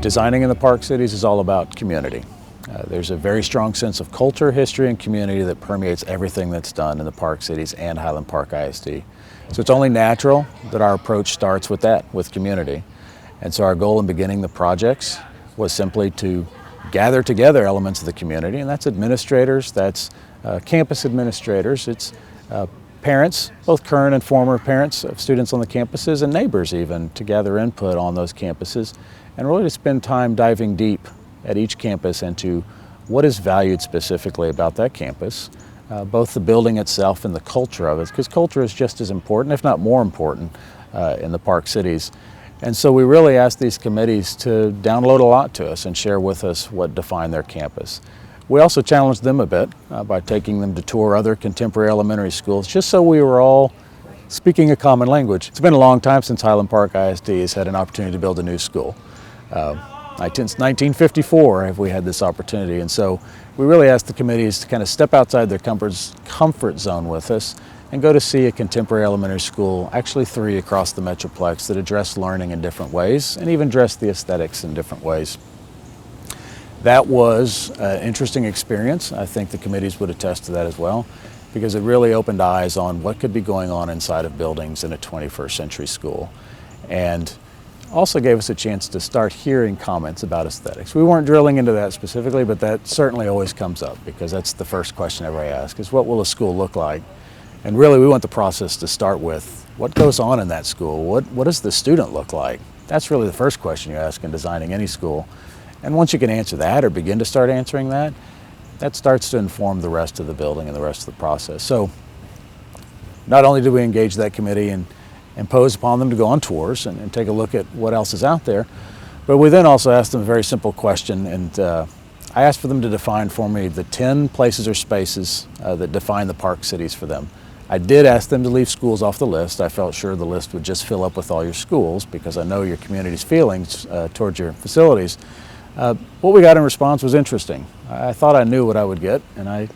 Designing in the Park Cities is all about community. There's a very strong sense of culture, history, and community that permeates everything that's done in the Park Cities and Highland Park ISD. So it's only natural that our approach starts with that, with community. And so our goal in beginning the projects was simply to gather together elements of the community, and that's administrators, that's campus administrators, it's parents, both current and former parents of students on the campuses, and neighbors even, to gather input on those campuses, and really to spend time diving deep at each campus into what is valued specifically about that campus, both the building itself and the culture of it, because culture is just as important, if not more important, in the Park Cities. And so we really asked these committees to download a lot to us and share with us what defined their campus. We also challenged them a bit by taking them to tour other contemporary elementary schools, just so we were all speaking a common language. It's been a long time since Highland Park ISD has had an opportunity to build a new school. Since 1954 have we had this opportunity, and so we really asked the committees to kind of step outside their comfort zone with us and go to see a contemporary elementary school, actually 3 across the Metroplex, that address learning in different ways and even address the aesthetics in different ways. That was an interesting experience. I think the committees would attest to that as well, because it really opened eyes on what could be going on inside of buildings in a 21st century school, and also gave us a chance to start hearing comments about aesthetics. We weren't drilling into that specifically, but that certainly always comes up, because that's the first question everybody asks, is what will a school look like? And really we want the process to start with what goes on in that school? What does the student look like? That's really the first question you ask in designing any school. And once you can answer that, or begin to start answering that, that starts to inform the rest of the building and the rest of the process. So not only did we engage that committee and impose upon them to go on tours and take a look at what else is out there, but we then also asked them a very simple question, and I asked for them to define for me the 10 places or spaces that define the Park Cities for them. I did ask them to leave schools off the list. I felt sure the list would just fill up with all your schools, because I know your community's feelings towards your facilities. What we got in response was interesting. I thought I knew what I would get, and I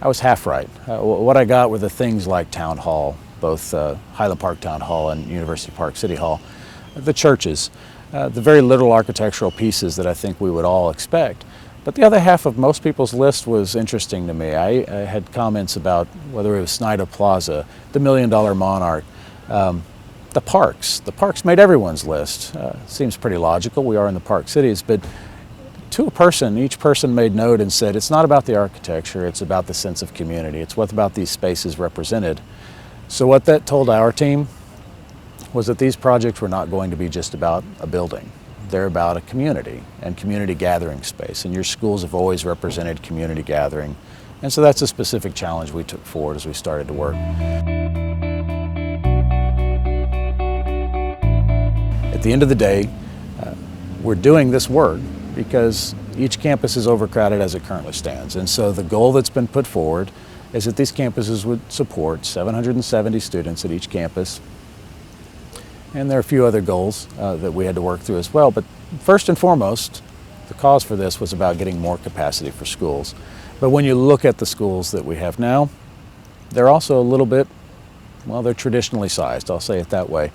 was half right. What I got were the things like Town Hall, both Highland Park Town Hall and University Park City Hall, the churches, the very little architectural pieces that I think we would all expect. But the other half of most people's list was interesting to me. I had comments about whether it was Snyder Plaza, the $1 Million Monarch, the parks. The parks made everyone's list. Seems pretty logical. We are in the Park Cities, but to a person, each person made note and said, it's not about the architecture, it's about the sense of community. It's what about these spaces represented. So what that told our team was that these projects were not going to be just about a building. They're about a community and community gathering space, and your schools have always represented community gathering. And so that's a specific challenge we took forward as we started to work. At the end of the day, we're doing this work because each campus is overcrowded as it currently stands. And so the goal that's been put forward is that these campuses would support 770 students at each campus. And there are a few other goals that we had to work through as well. But first and foremost, the cause for this was about getting more capacity for schools. But when you look at the schools that we have now, they're also a little bit, well, they're traditionally sized, I'll say it that way.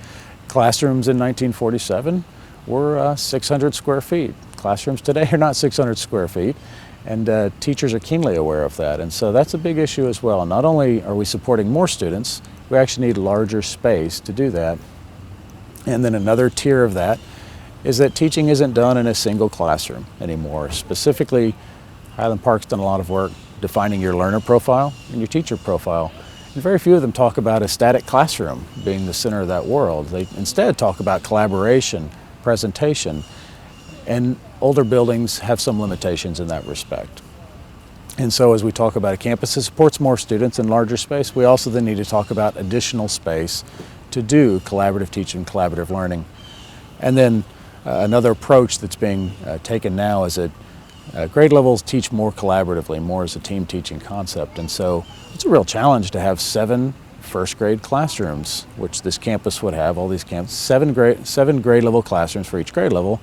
Classrooms in 1947 were 600 square feet. Classrooms today are not 600 square feet, and teachers are keenly aware of that. And so that's a big issue as well. Not only are we supporting more students, we actually need larger space to do that. And then another tier of that is that teaching isn't done in a single classroom anymore. Specifically, Highland Park's done a lot of work defining your learner profile and your teacher profile. And very few of them talk about a static classroom being the center of that world. They instead talk about collaboration, presentation, and older buildings have some limitations in that respect. And so as we talk about a campus that supports more students in larger space, we also then need to talk about additional space to do collaborative teaching, collaborative learning. And then another approach that's being taken now is that grade levels teach more collaboratively, more as a team teaching concept. And so it's a real challenge to have 7 first grade classrooms, which this campus would have, all these campuses, 7 grade level classrooms for each grade level,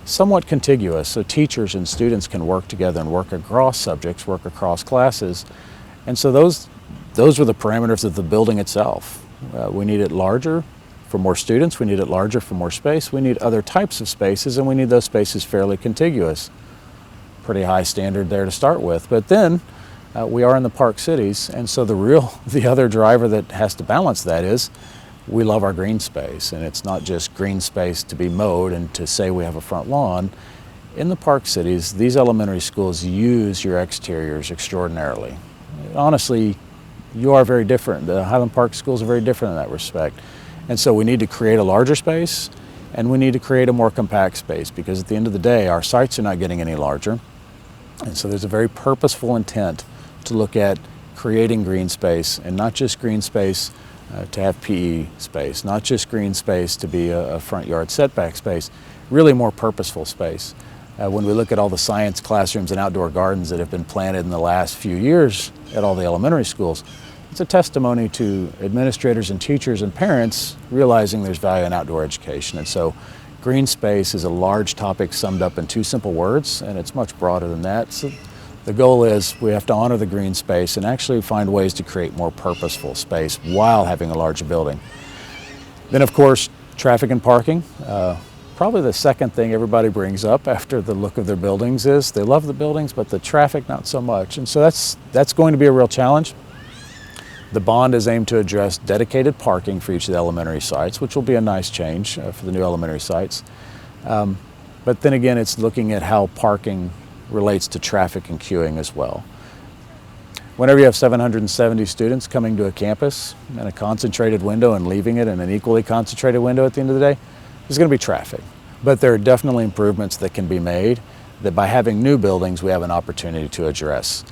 somewhat contiguous, so teachers and students can work together and work across subjects, work across classes. And so those were the parameters of the building itself. We need it larger, for more students, we need it larger for more space, we need other types of spaces, and we need those spaces fairly contiguous. Pretty high standard there to start with, but then we are in the park cities, and so the other driver that has to balance that is we love our green space, and it's not just green space to be mowed and to say we have a front lawn. In the park cities, these elementary schools use your exteriors extraordinarily. Honestly, you are very different. The Highland Park schools are very different in that respect. And so we need to create a larger space, and we need to create a more compact space, because at the end of the day, our sites are not getting any larger. And so there's a very purposeful intent to look at creating green space, and not just green space to have PE space, not just green space to be a front yard setback space, really more purposeful space. When we look at all the science classrooms and outdoor gardens that have been planted in the last few years at all the elementary schools, it's a testimony to administrators and teachers and parents realizing there's value in outdoor education. And so green space is a large topic summed up in two simple words, and it's much broader than that. So the goal is we have to honor the green space and actually find ways to create more purposeful space while having a larger building. Then, of course, traffic and parking. Probably the second thing everybody brings up after the look of their buildings is they love the buildings, but the traffic not so much. And so that's going to be a real challenge. The bond is aimed to address dedicated parking for each of the elementary sites, which will be a nice change for the new elementary sites. But then again, it's looking at how parking relates to traffic and queuing as well. Whenever you have 770 students coming to a campus in a concentrated window and leaving it in an equally concentrated window at the end of the day, there's going to be traffic. But there are definitely improvements that can be made that by having new buildings we have an opportunity to address.